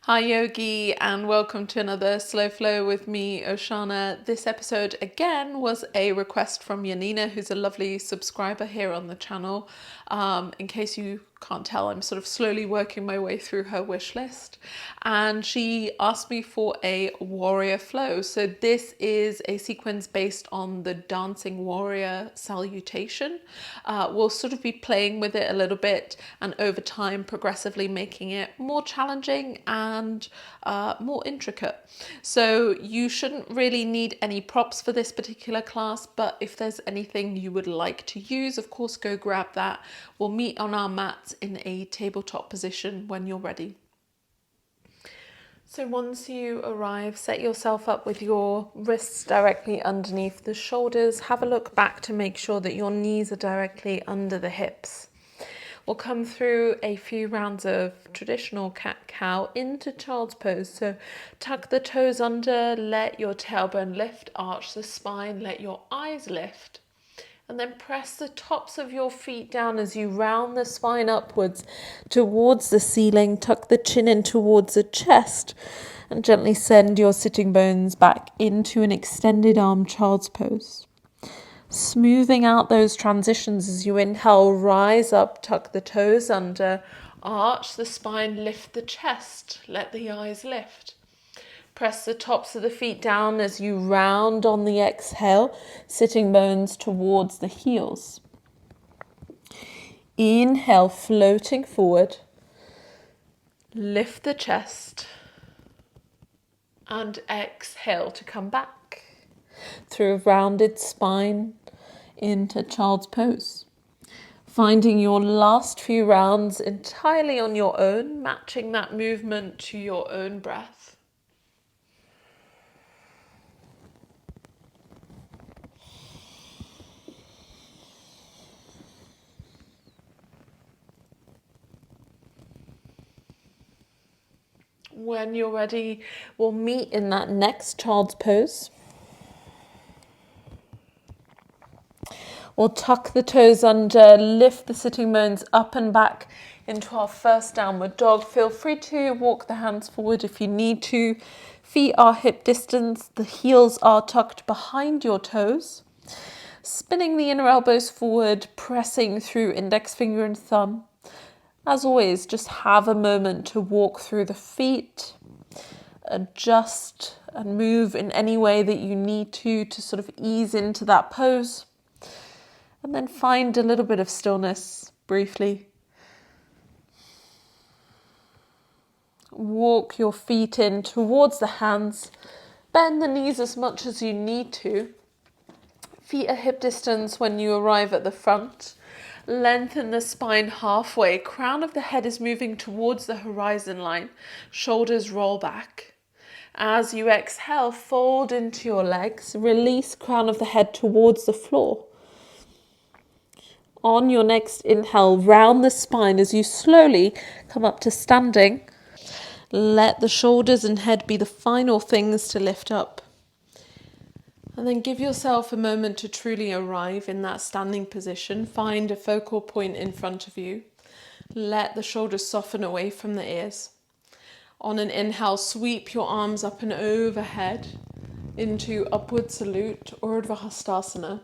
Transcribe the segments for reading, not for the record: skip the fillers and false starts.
Hi Yogi, and welcome to another Slow Flow with me, Oceana. This episode again was a request from Yanina, who's a lovely subscriber here on the channel. In case you can't tell, I'm sort of slowly working my way through her wish list, and she asked me for a warrior flow. So this is a sequence based on the Dancing Warrior Salutation. We'll sort of be playing with it a little bit, and over time progressively making it more challenging and more intricate. So you shouldn't really need any props for this particular class, but if there's anything you would like to use, of course, go grab that. We'll meet on our mats in a tabletop position when you're ready. So once you arrive, set yourself up with your wrists directly underneath the shoulders. Have a look back to make sure that your knees are directly under the hips. We'll come through a few rounds of traditional cat-cow into child's pose. So tuck the toes under, let your tailbone lift, arch the spine, let your eyes lift. And then press the tops of your feet down as you round the spine upwards towards the ceiling. Tuck the chin in towards the chest and gently send your sitting bones back into an extended arm child's pose. Smoothing out those transitions as you inhale, rise up, tuck the toes under, arch the spine, lift the chest, let the eyes lift. Press the tops of the feet down as you round on the exhale, sitting bones towards the heels. Inhale, floating forward. Lift the chest. And exhale to come back through a rounded spine into child's pose. Finding your last few rounds entirely on your own, matching that movement to your own breath. When you're ready, we'll meet in that next child's pose. We'll tuck the toes under, lift the sitting bones up and back into our first downward dog. Feel free to walk the hands forward if you need to. Feet are hip distance, the heels are tucked behind your toes. Spinning the inner elbows forward, pressing through index finger and thumb. As always, just have a moment to walk through the feet, adjust and move in any way that you need to sort of ease into that pose. And then find a little bit of stillness briefly. Walk your feet in towards the hands. Bend the knees as much as you need to. Feet are hip distance when you arrive at the front. Lengthen the spine halfway. Crown of the head is moving towards the horizon line. Shoulders roll back. As you exhale, fold into your legs. Release crown of the head towards the floor. On your next inhale, round the spine as you slowly come up to standing. Let the shoulders and head be the final things to lift up. And then give yourself a moment to truly arrive in that standing position. Find a focal point in front of you. Let the shoulders soften away from the ears. On an inhale, sweep your arms up and overhead into upward salute, Urdhva Hastasana.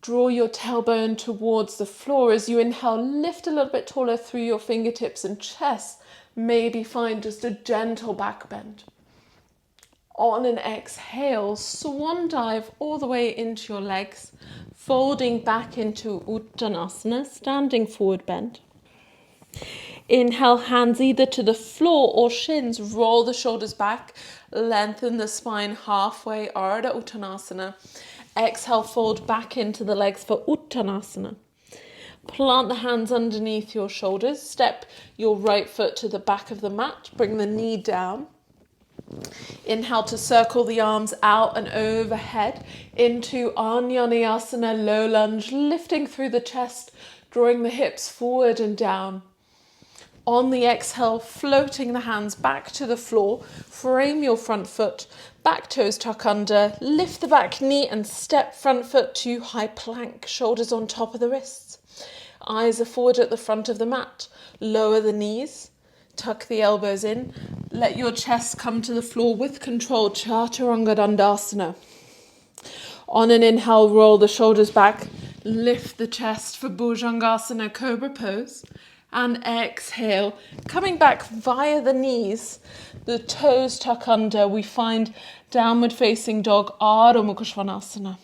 Draw your tailbone towards the floor. As you inhale, lift a little bit taller through your fingertips and chest. Maybe find just a gentle back bend. On an exhale, swan dive all the way into your legs, folding back into Uttanasana, standing forward bend. Inhale, hands either to the floor or shins, roll the shoulders back, lengthen the spine halfway, Ardha Uttanasana. Exhale, fold back into the legs for Uttanasana. Plant the hands underneath your shoulders, step your right foot to the back of the mat, bring the knee down. Inhale to circle the arms out and overhead into Anjaneyasana, low lunge, lifting through the chest, drawing the hips forward and down. On the exhale, floating the hands back to the floor, frame your front foot, back toes tuck under, lift the back knee and step front foot to high plank, shoulders on top of the wrists. Eyes are forward at the front of the mat, lower the knees, tuck the elbows in, Let your chest come to the floor with control, Chaturanga Dandasana. On an inhale, roll the shoulders back, lift the chest for Bhujangasana, Cobra Pose. And exhale, coming back via the knees, the toes tuck under, we find downward facing dog, Ardha Mukha Svanasana.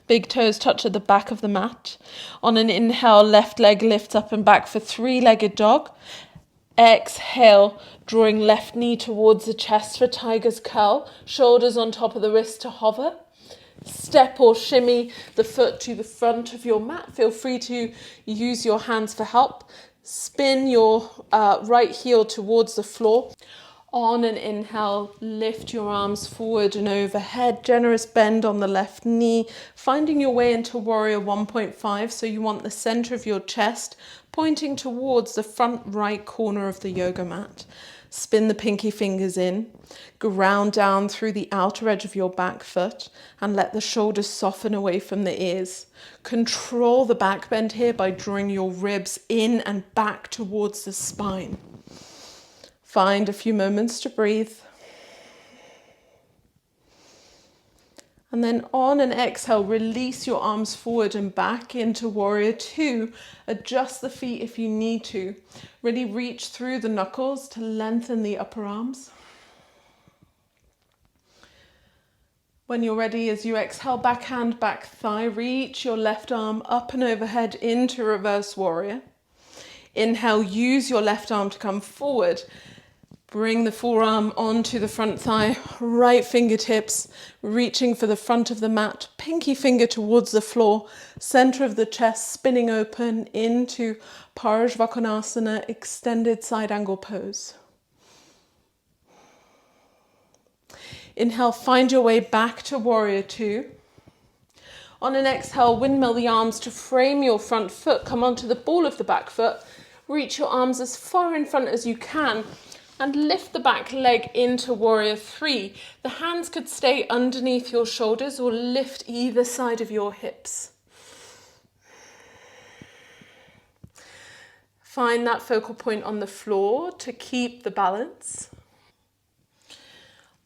Big toes touch at the back of the mat. On an inhale, left leg lifts up and back for three-legged dog. Exhale, drawing left knee towards the chest for tiger's curl. Shoulders on top of the wrist to hover. Step or shimmy the foot to the front of your mat. Feel free to use your hands for help. Spin your right heel towards the floor. On an inhale, lift your arms forward and overhead. Generous bend on the left knee. Finding your way into Warrior 1.5. So you want the center of your chest pointing towards the front right corner of the yoga mat. Spin the pinky fingers in. Ground down through the outer edge of your back foot and let the shoulders soften away from the ears. Control the back bend here by drawing your ribs in and back towards the spine. Find a few moments to breathe. And then on an exhale, release your arms forward and back into Warrior 2. Adjust the feet if you need to. Really reach through the knuckles to lengthen the upper arms. When you're ready, as you exhale, back hand, back thigh, reach your left arm up and overhead into Reverse Warrior. Inhale, use your left arm to come forward. Bring the forearm onto the front thigh, right fingertips reaching for the front of the mat, pinky finger towards the floor, center of the chest spinning open into Parshvakonasana, extended side angle pose. Inhale, find your way back to Warrior 2. On an exhale, windmill the arms to frame your front foot. Come onto the ball of the back foot. Reach your arms as far in front as you can. And lift the back leg into Warrior 3. The hands could stay underneath your shoulders or lift either side of your hips. Find that focal point on the floor to keep the balance.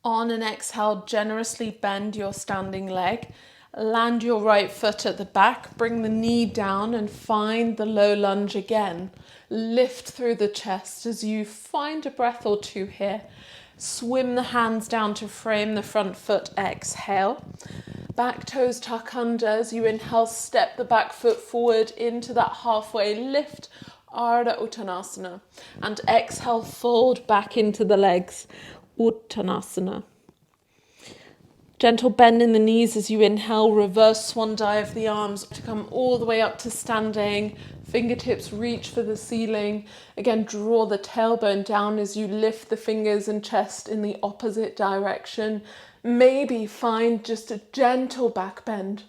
On an exhale, generously bend your standing leg. Land your right foot at the back, bring the knee down and find the low lunge again. Lift through the chest as you find a breath or two here. Swim the hands down to frame the front foot, exhale. Back toes tuck under as you inhale, step the back foot forward into that halfway lift, Ardha Uttanasana. And exhale, fold back into the legs, Uttanasana. Gentle bend in the knees as you inhale, reverse swan dive the arms to come all the way up to standing. Fingertips reach for the ceiling. Again, draw the tailbone down as you lift the fingers and chest in the opposite direction. Maybe find just a gentle back bend.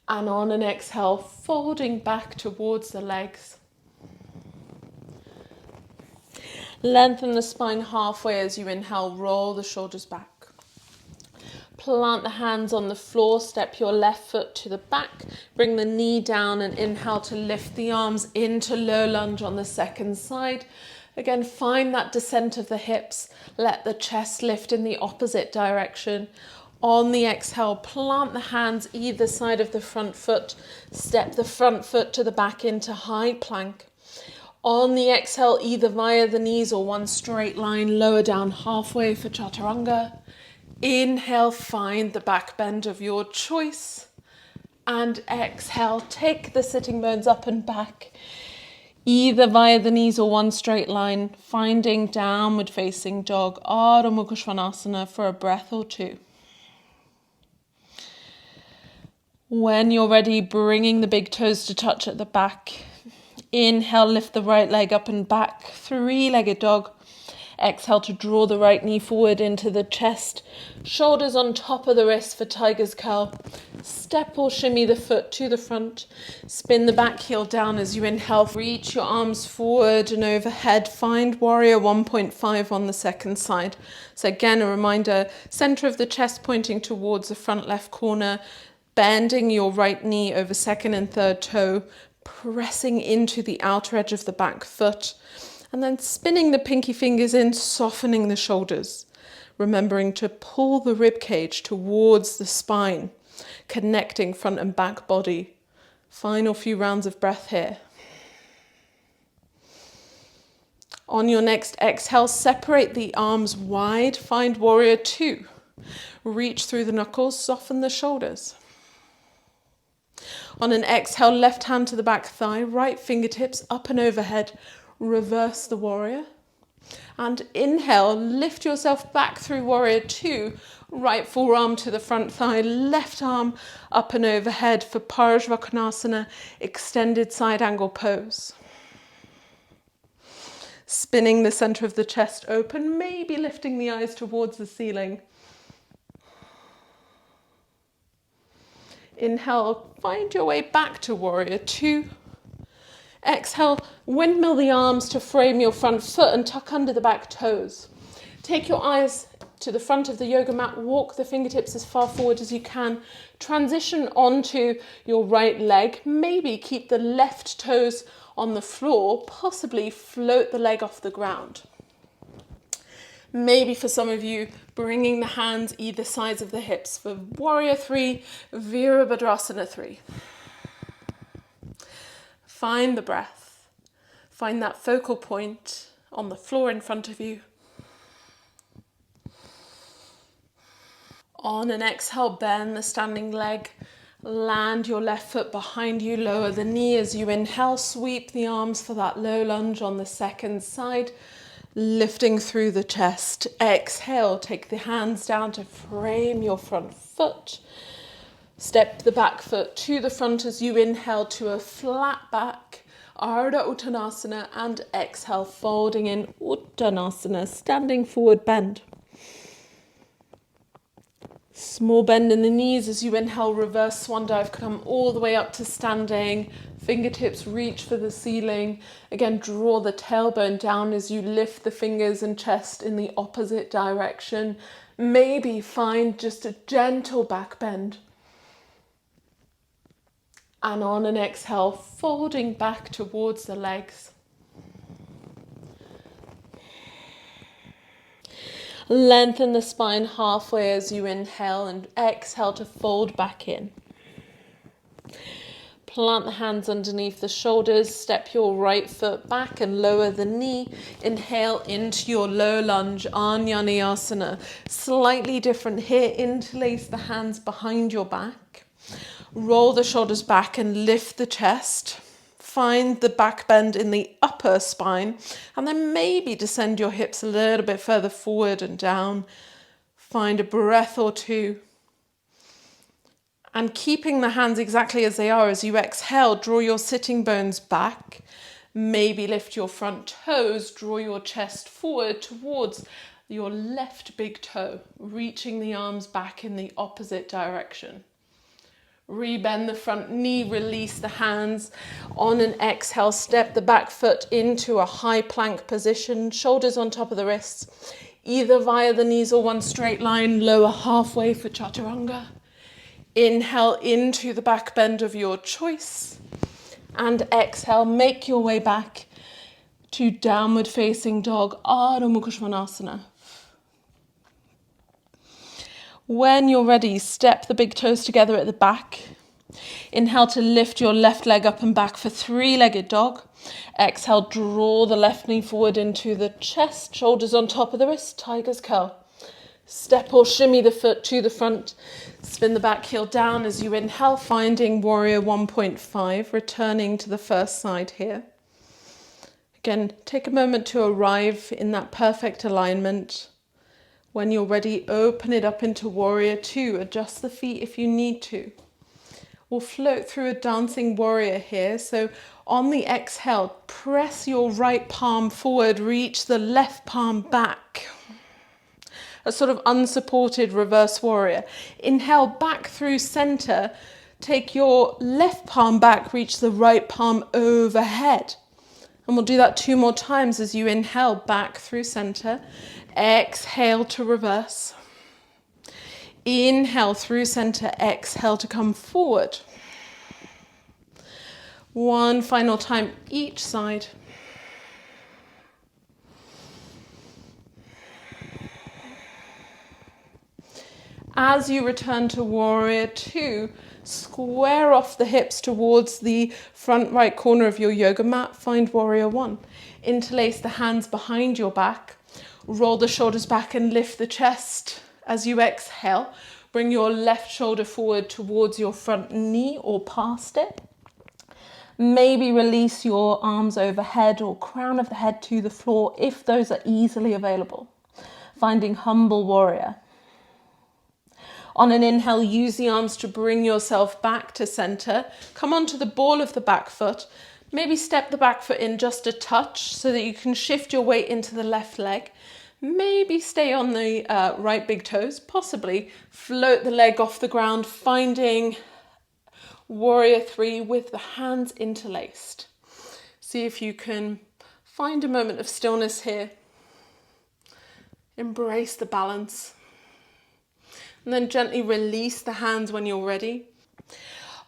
And on an exhale, folding back towards the legs. Lengthen the spine halfway as you inhale, roll the shoulders back. Plant the hands on the floor, step your left foot to the back, bring the knee down and inhale to lift the arms into low lunge on the second side. Again, find that descent of the hips, let the chest lift in the opposite direction. On the exhale, plant the hands either side of the front foot, step the front foot to the back into high plank. On the exhale, either via the knees or one straight line, lower down halfway for Chaturanga. Inhale, find the back bend of your choice. And exhale, take the sitting bones up and back, either via the knees or one straight line, finding downward facing dog, Ardha Mukha Svanasana for a breath or two. When you're ready, bringing the big toes to touch at the back. Inhale, lift the right leg up and back, three-legged dog. Exhale to draw the right knee forward into the chest. Shoulders on top of the wrist for tiger's curl. Step or shimmy the foot to the front. Spin the back heel down as you inhale. Reach your arms forward and overhead. Find Warrior 1.5 on the second side. So again, a reminder, center of the chest pointing towards the front left corner. Bending your right knee over second and third toe. pressing into the outer edge of the back foot, and then spinning the pinky fingers in, softening the shoulders, remembering to pull the rib cage towards the spine, connecting front and back body. Final few rounds of breath here. On your next exhale, separate the arms wide, find warrior two. Reach through the knuckles, soften the shoulders. On an exhale, left hand to the back thigh, right fingertips up and overhead, reverse the warrior. And inhale, lift yourself back through warrior two, right forearm to the front thigh, left arm up and overhead for Parshvakonasana, extended side angle pose. Spinning the center of the chest open, maybe lifting the eyes towards the ceiling. Inhale, find your way back to warrior two. Exhale, windmill the arms to frame your front foot and tuck under the back toes. Take your eyes to the front of the yoga mat, walk the fingertips as far forward as you can. Transition onto your right leg, maybe keep the left toes on the floor, possibly float the leg off the ground. Maybe for some of you, bringing the hands either sides of the hips for warrior three, Virabhadrasana 3. Find the breath. Find that focal point on the floor in front of you. On an exhale, bend the standing leg. Land your left foot behind you, lower the knee as you inhale, sweep the arms for that low lunge on the second side, lifting through the chest. Exhale, take the hands down to frame your front foot. Step the back foot to the front as you inhale to a flat back, Ardha Uttanasana, and exhale, folding in Uttanasana, standing forward bend. Small bend in the knees as you inhale, reverse swan dive, come all the way up to standing. Fingertips reach for the ceiling. Again, draw the tailbone down as you lift the fingers and chest in the opposite direction. Maybe find just a gentle back bend. And on an exhale, folding back towards the legs. Lengthen the spine halfway as you inhale and exhale to fold back in. Plant the hands underneath the shoulders, step your right foot back and lower the knee. Inhale into your low lunge, Anjaneyasana. Slightly different here, interlace the hands behind your back. Roll the shoulders back and lift the chest. Find the back bend in the upper spine and then maybe descend your hips a little bit further forward and down. Find a breath or two. And keeping the hands exactly as they are as you exhale, draw your sitting bones back. Maybe lift your front toes, draw your chest forward towards your left big toe, reaching the arms back in the opposite direction. Rebend the front knee, release the hands. On an exhale, step the back foot into a high plank position, shoulders on top of the wrists, either via the knees or one straight line, lower halfway for chaturanga. Inhale into the back bend of your choice. And exhale, make your way back to downward facing dog, Ardha Mukha Svanasana. When you're ready, step the big toes together at the back. Inhale to lift your left leg up and back for three-legged dog. Exhale, draw the left knee forward into the chest, shoulders on top of the wrist, tiger's curl. Step or shimmy the foot to the front. Spin the back heel down as you inhale, finding warrior 1.5, returning to the first side here. Again, take a moment to arrive in that perfect alignment. When you're ready, open it up into warrior two. Adjust the feet if you need to. We'll float through a dancing warrior here. So on the exhale, press your right palm forward, reach the left palm back. A sort of unsupported reverse warrior. Inhale back through center. Take your left palm back, reach the right palm overhead. And we'll do that 2 more times as you inhale back through center. Exhale to reverse. Inhale through center, exhale to come forward. One final time each side. As you return to Warrior 2, square off the hips towards the front right corner of your yoga mat. Find Warrior 1. Interlace the hands behind your back. Roll the shoulders back and lift the chest. As you exhale, bring your left shoulder forward towards your front knee or past it. Maybe release your arms overhead or crown of the head to the floor if those are easily available. Finding Humble Warrior. On an inhale, use the arms to bring yourself back to center. Come onto the ball of the back foot. Maybe step the back foot in just a touch so that you can shift your weight into the left leg. Maybe stay on the right big toes. Possibly float the leg off the ground, finding Warrior 3 with the hands interlaced. See if you can find a moment of stillness here. Embrace the balance. And then gently release the hands when you're ready.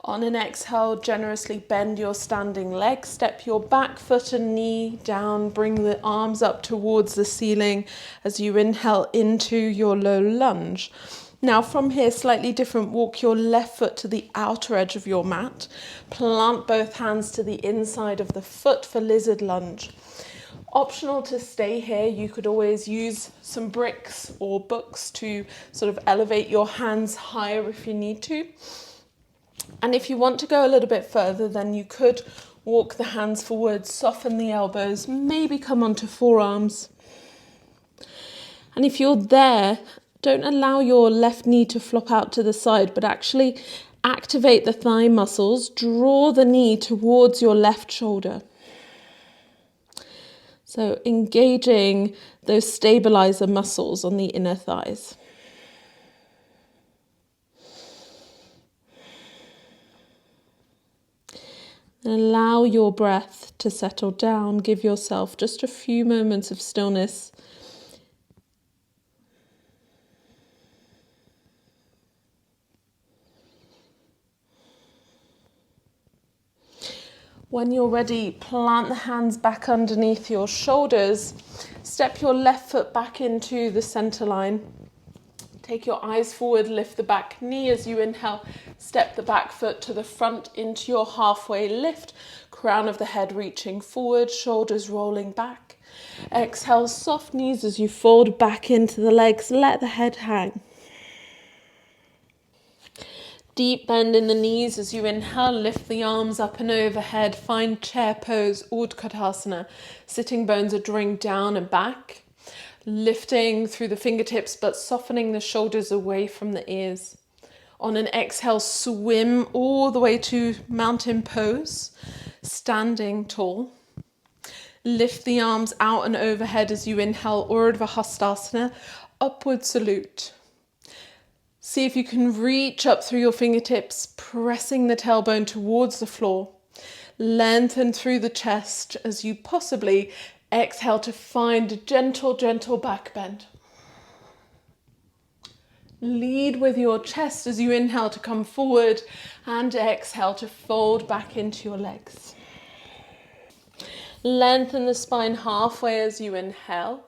On an exhale, generously bend your standing leg. Step your back foot and knee down. Bring the arms up towards the ceiling as you inhale into your low lunge. Now from here, slightly different. Walk your left foot to the outer edge of your mat. Plant both hands to the inside of the foot for lizard lunge. Optional to stay here, you could always use some bricks or books to sort of elevate your hands higher if you need to. And if you want to go a little bit further, then you could walk the hands forward, soften the elbows, maybe come onto forearms. And if you're there, don't allow your left knee to flop out to the side, but actually activate the thigh muscles, draw the knee towards your left shoulder. So engaging those stabilizer muscles on the inner thighs. And allow your breath to settle down. Give yourself just a few moments of stillness. When you're ready, plant the hands back underneath your shoulders. Step your left foot back into the center line. Take your eyes forward, lift the back knee as you inhale. Step the back foot to the front into your halfway lift. Crown of the head reaching forward, shoulders rolling back. Exhale, soft knees as you fold back into the legs. Let the head hang. Deep bend in the knees as you inhale, lift the arms up and overhead. Find chair pose, Utkatasana. Sitting bones are drawing down and back. Lifting through the fingertips but softening the shoulders away from the ears. On an exhale, swim all the way to mountain pose, standing tall. Lift the arms out and overhead as you inhale, Urdhva Hastasana, upward salute. See if you can reach up through your fingertips, pressing the tailbone towards the floor. Lengthen through the chest as you possibly exhale to find a gentle, gentle back bend. Lead with your chest as you inhale to come forward and exhale to fold back into your legs. Lengthen the spine halfway as you inhale.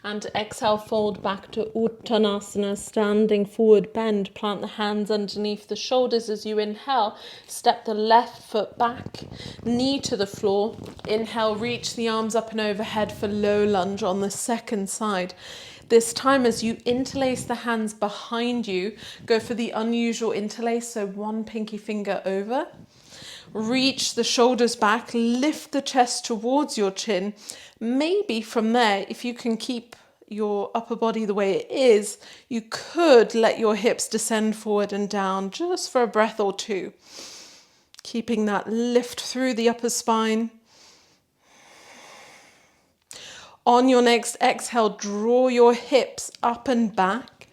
And exhale, fold back to Uttanasana, standing forward bend. Plant the hands underneath the shoulders as you inhale. Step the left foot back, knee to the floor. Inhale, reach the arms up and overhead for low lunge on the second side. This time as you interlace the hands behind you, go for the unusual interlace, so one pinky finger over. Reach the shoulders back, lift the chest towards your chin. Maybe from there, if you can keep your upper body the way it is, you could let your hips descend forward and down just for a breath or two. Keeping that lift through the upper spine. On your next exhale, draw your hips up and back.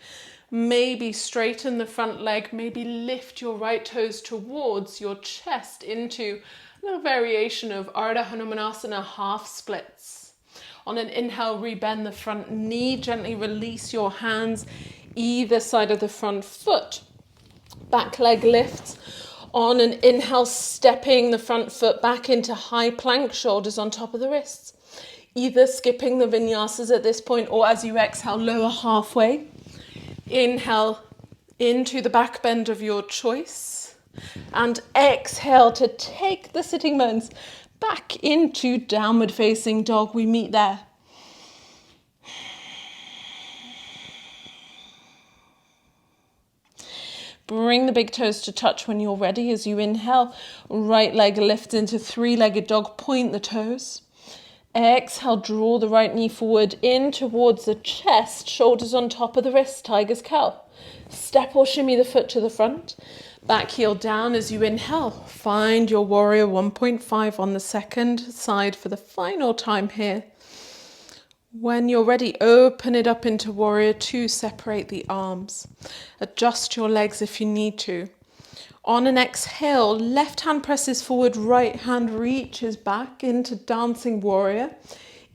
Maybe straighten the front leg, maybe lift your right toes towards your chest into a little variation of Ardha Hanumanasana half splits. On an inhale, rebend the front knee, gently release your hands either side of the front foot. Back leg lifts. On an inhale, stepping the front foot back into high plank, shoulders on top of the wrists. Either skipping the vinyasas at this point, or as you exhale, lower halfway. Inhale into the back bend of your choice. And exhale to take the sitting bones back into downward facing dog. We meet there. Bring the big toes to touch when you're ready. As you inhale, right leg lifts into three-legged dog. Point the toes. Exhale, draw the right knee forward in towards the chest. Shoulders on top of the wrist, tiger's curl. Step or shimmy the foot to the front. Back heel down as you inhale. Find your warrior 1.5 on the second side for the final time here. When you're ready, open it up into warrior 2, separate the arms. Adjust your legs if you need to. On an exhale, left hand presses forward, right hand reaches back into dancing warrior.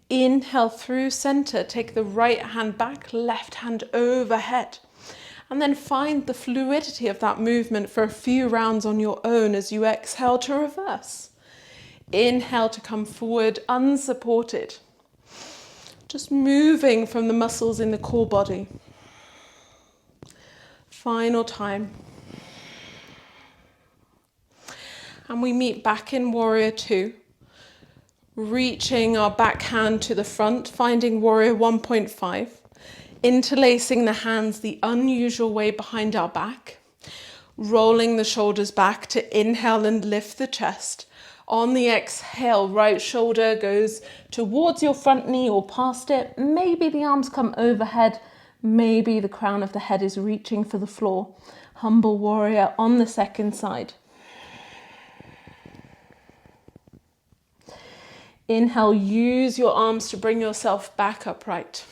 Inhale through center, take the right hand back, left hand overhead. And then find the fluidity of that movement for a few rounds on your own as you exhale to reverse. Inhale to come forward unsupported. Just moving from the muscles in the core body. Final time. And we meet back in warrior 2. Reaching our back hand to the front, finding warrior 1.5. Interlacing the hands the unusual way behind our back. Rolling the shoulders back to inhale and lift the chest. On the exhale, right shoulder goes towards your front knee or past it. Maybe the arms come overhead. Maybe the crown of the head is reaching for the floor. Humble warrior on the second side. Inhale, use your arms to bring yourself back upright.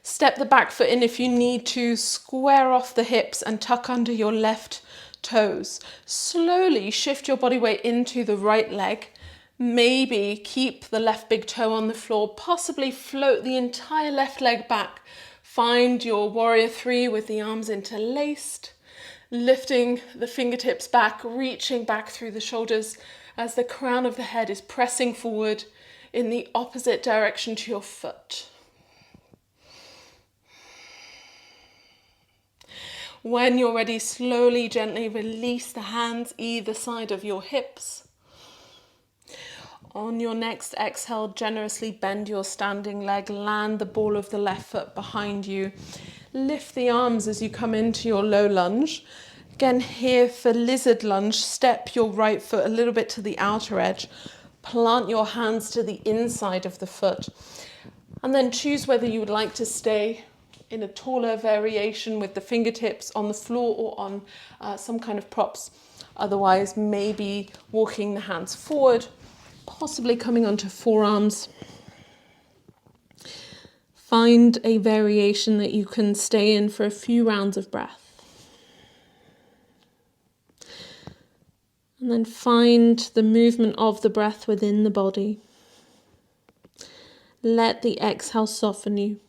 Step the back foot in if you need to. Square off the hips and tuck under your left toes. Slowly shift your body weight into the right leg. Maybe keep the left big toe on the floor. Possibly float the entire left leg back. Find your warrior 3 with the arms interlaced. Lifting the fingertips back, reaching back through the shoulders as the crown of the head is pressing forward in the opposite direction to your foot. When you're ready, slowly, gently release the hands either side of your hips. On your next exhale, generously bend your standing leg, land the ball of the left foot behind you. Lift the arms as you come into your low lunge. Again, here for lizard lunge, step your right foot a little bit to the outer edge. Plant your hands to the inside of the foot. And then choose whether you would like to stay in a taller variation with the fingertips on the floor or on some kind of props. Otherwise, maybe walking the hands forward, possibly coming onto forearms. Find a variation that you can stay in for a few rounds of breath. And then find the movement of the breath within the body. Let the exhale soften you.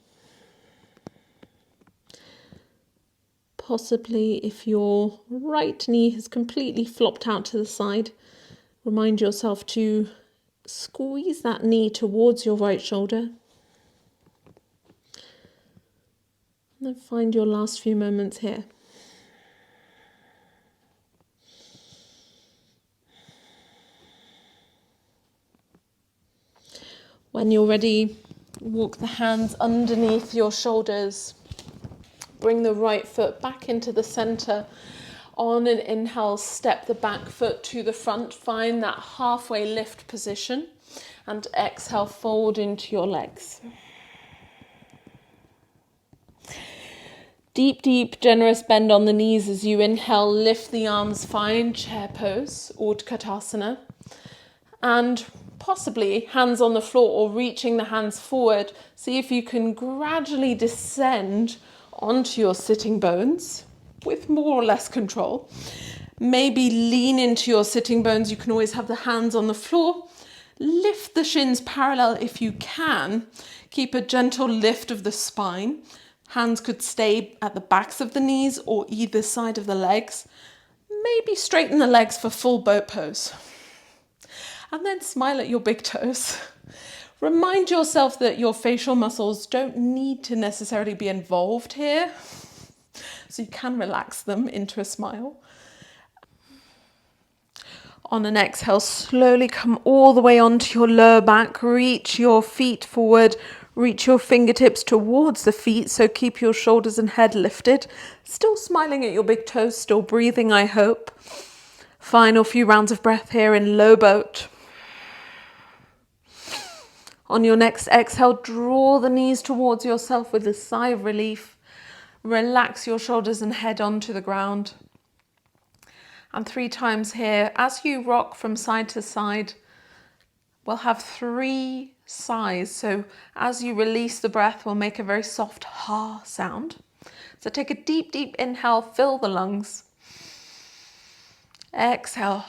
Possibly if your right knee has completely flopped out to the side, remind yourself to squeeze that knee towards your right shoulder. And then find your last few moments here. When you're ready, walk the hands underneath your shoulders. Bring the right foot back into the center. On an inhale, step the back foot to the front. Find that halfway lift position. And exhale, fold into your legs. Deep, deep, generous bend on the knees as you inhale. Lift the arms, find chair pose, Utkatasana. And possibly hands on the floor or reaching the hands forward. See if you can gradually descend onto your sitting bones with more or less control. Maybe lean into your sitting bones. You can always have the hands on the floor. Lift the shins parallel if you can. Keep a gentle lift of the spine. Hands could stay at the backs of the knees or either side of the legs. Maybe straighten the legs for full boat pose. And then smile at your big toes. Remind yourself that your facial muscles don't need to necessarily be involved here. So you can relax them into a smile. On an exhale, slowly come all the way onto your lower back. Reach your feet forward. Reach your fingertips towards the feet. So keep your shoulders and head lifted. Still smiling at your big toes. Still breathing, I hope. Final few rounds of breath here in low boat. On your next exhale, draw the knees towards yourself with a sigh of relief. Relax your shoulders and head onto the ground. And 3 times here, as you rock from side to side, we'll have 3 sighs. So as you release the breath, we'll make a very soft ha sound. So take a deep, deep inhale, fill the lungs. Exhale.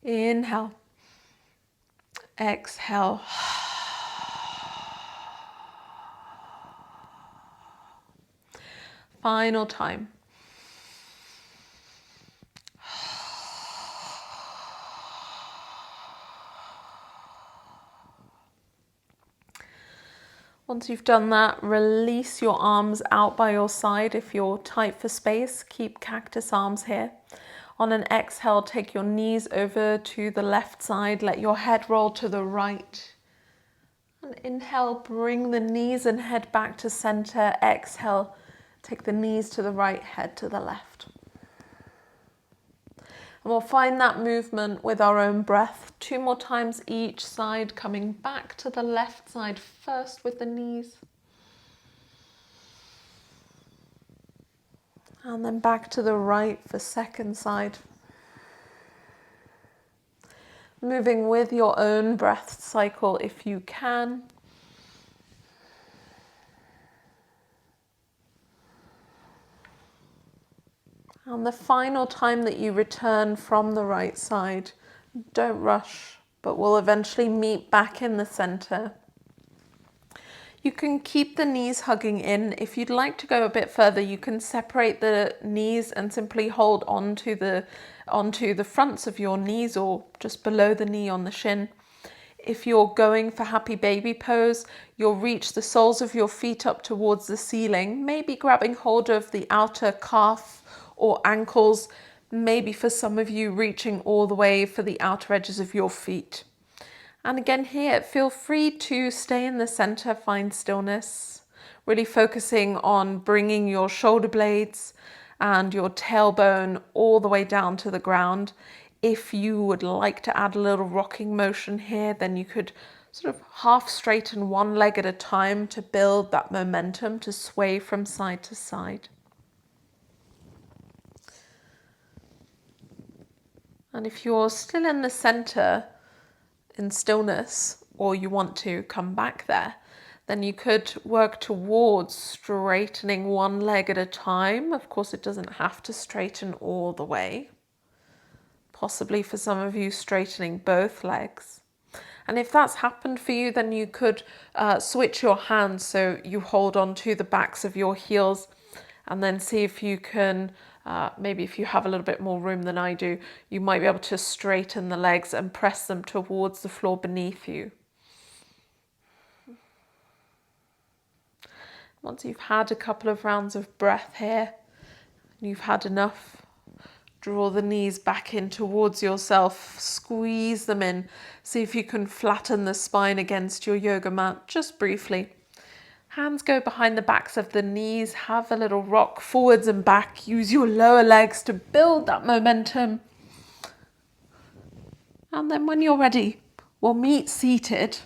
Inhale. Exhale. Final time. Once you've done that, release your arms out by your side. If you're tight for space, keep cactus arms here. On an exhale, take your knees over to the left side. Let your head roll to the right. And inhale, bring the knees and head back to center. Exhale, take the knees to the right, head to the left. And we'll find that movement with our own breath. 2 more times each side, coming back to the left side first with the knees. And then back to the right for second side. Moving with your own breath cycle if you can. And the final time that you return from the right side, don't rush, but we'll eventually meet back in the center. You can keep the knees hugging in. If you'd like to go a bit further, you can separate the knees and simply hold onto the fronts of your knees or just below the knee on the shin. If you're going for happy baby pose, you'll reach the soles of your feet up towards the ceiling, maybe grabbing hold of the outer calf or ankles, maybe for some of you reaching all the way for the outer edges of your feet. And again here, feel free to stay in the center, find stillness, really focusing on bringing your shoulder blades and your tailbone all the way down to the ground. If you would like to add a little rocking motion here, then you could sort of half straighten one leg at a time to build that momentum to sway from side to side. And if you're still in the center in stillness, or you want to come back there, then you could work towards straightening one leg at a time. Of course, it doesn't have to straighten all the way. Possibly for some of you, straightening both legs. And if that's happened for you, then you could switch your hands so you hold on to the backs of your heels and then see if you can, maybe if you have a little bit more room than I do, you might be able to straighten the legs and press them towards the floor beneath you. Once you've had a couple of rounds of breath here, and you've had enough, draw the knees back in towards yourself, squeeze them in. See if you can flatten the spine against your yoga mat, just briefly. Hands go behind the backs of the knees, have a little rock forwards and back. Use your lower legs to build that momentum. And then when you're ready, we'll meet seated.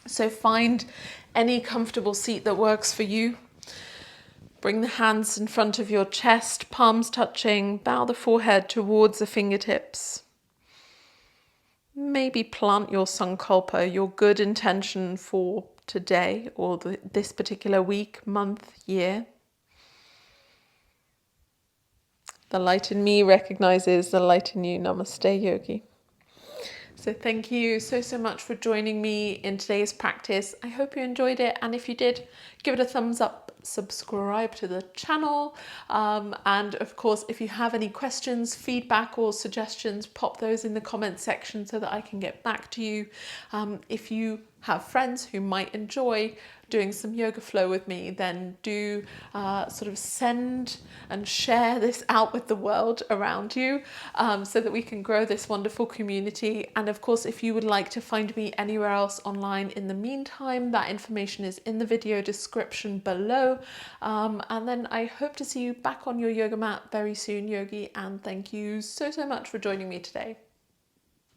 So find any comfortable seat that works for you. Bring the hands in front of your chest, palms touching, bow the forehead towards the fingertips. Maybe plant your sankalpa, your good intention for today or this particular week, month, year. The light in me recognizes the light in you. Namaste, yogi. So thank you so much for joining me in today's practice. I hope you enjoyed it, and if you did, give it a thumbs up, subscribe to the channel, and of course if you have any questions, feedback or suggestions, pop those in the comment section so that I can get back to you. If you have friends who might enjoy doing some yoga flow with me, then do sort of send and share this out with the world around you, so that we can grow this wonderful community. And of course, if you would like to find me anywhere else online in the meantime, that information is in the video description below. And then I hope to see you back on your yoga mat very soon, yogi, and thank you so much for joining me today.